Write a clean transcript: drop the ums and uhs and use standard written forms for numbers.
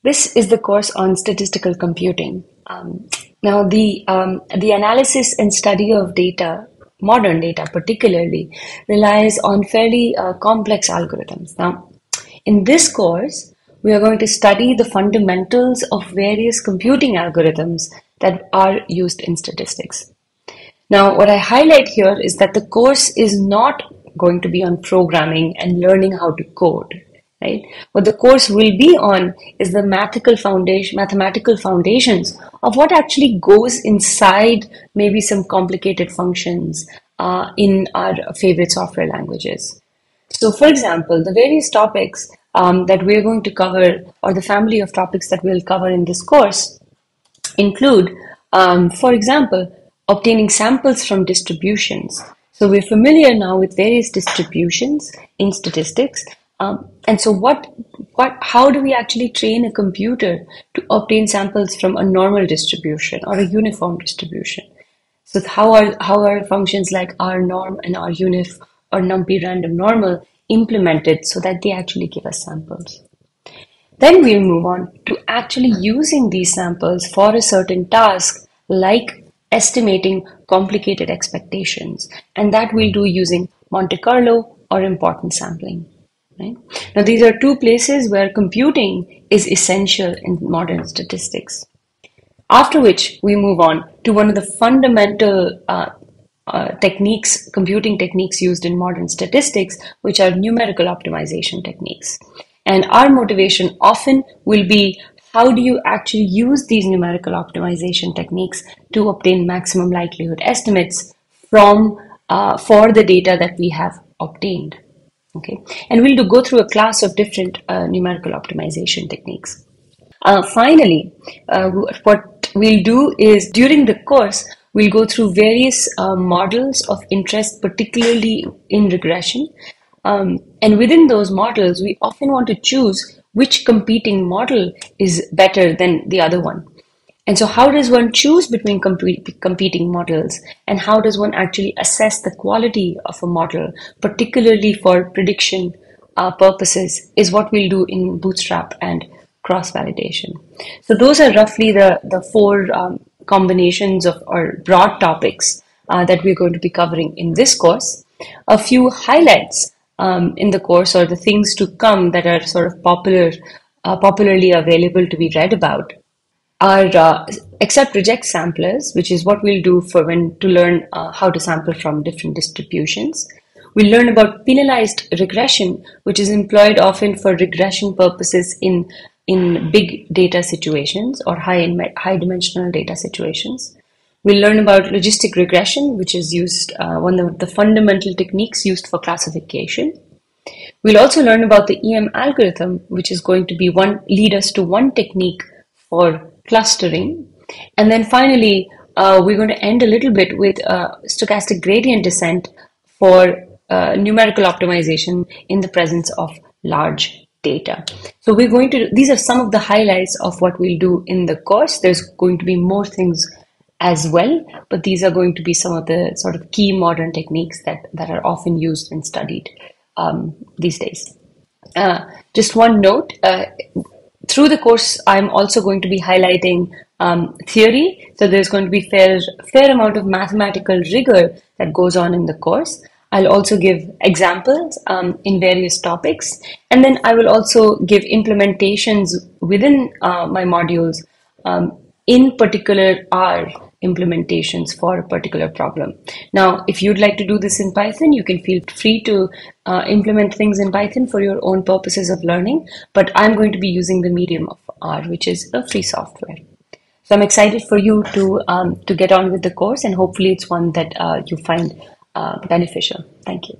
This is the course on statistical computing. Now, the analysis and study of data, modern data particularly, relies on fairly complex algorithms. Now, in this course, we are going to study the fundamentals of various computing algorithms that are used in statistics. Now, what I highlight here is that the course is not going to be on programming and learning how to code, right? What the course will be on is the mathematical foundations of what actually goes inside maybe some complicated functions in our favorite software languages. So, for example, the various topics that we're going to cover, or the family of topics that we'll cover in this course, include, for example, obtaining samples from distributions. So we're familiar now with various distributions in statistics. And so how do we actually train a computer to obtain samples from a normal distribution or a uniform distribution? So how are functions like rnorm and runif or numpy random normal implemented so that they actually give us samples? Then we'll move on to actually using these samples for a certain task, like estimating complicated expectations. And that we'll do using Monte Carlo or importance sampling. Right? Now, these are two places where computing is essential in modern statistics. After which we move on to one of the fundamental computing techniques used in modern statistics, which are numerical optimization techniques. And our motivation often will be, how do you actually use these numerical optimization techniques to obtain maximum likelihood estimates for the data that we have obtained? Okay, and we'll go through a class of different numerical optimization techniques. Finally, what we'll do is, during the course, we'll go through various models of interest, particularly in regression. And within those models, we often want to choose which competing model is better than the other one. And so how does one choose between competing models, and how does one actually assess the quality of a model, particularly for prediction purposes, is what we'll do in Bootstrap and cross-validation. So those are roughly the four combinations of or broad topics that we're going to be covering in this course. A few highlights in the course, or the things to come that are sort of popularly available to be read about, are accept reject samplers, which is what we'll do to learn how to sample from different distributions. We'll learn about penalized regression, which is employed often for regression purposes in big data situations or high dimensional data situations. We'll learn about logistic regression, which is used one of the fundamental techniques used for classification. We'll also learn about the EM algorithm, which is going to lead us to one technique for clustering. And then finally, we're going to end a little bit with stochastic gradient descent for numerical optimization in the presence of large data. So these are some of the highlights of what we'll do in the course. There's going to be more things as well, but these are going to be some of the sort of key modern techniques that are often used and studied these days. Just one note, through the course, I'm also going to be highlighting theory. So there's going to be fair amount of mathematical rigor that goes on in the course. I'll also give examples in various topics, and then I will also give implementations within my modules, in particular R implementations for a particular problem. Now, if you'd like to do this in Python, you can feel free to implement things in Python for your own purposes of learning, but I'm going to be using the medium of R, which is a free software. So I'm excited for you to get on with the course, and hopefully it's one that you find beneficial. Thank you.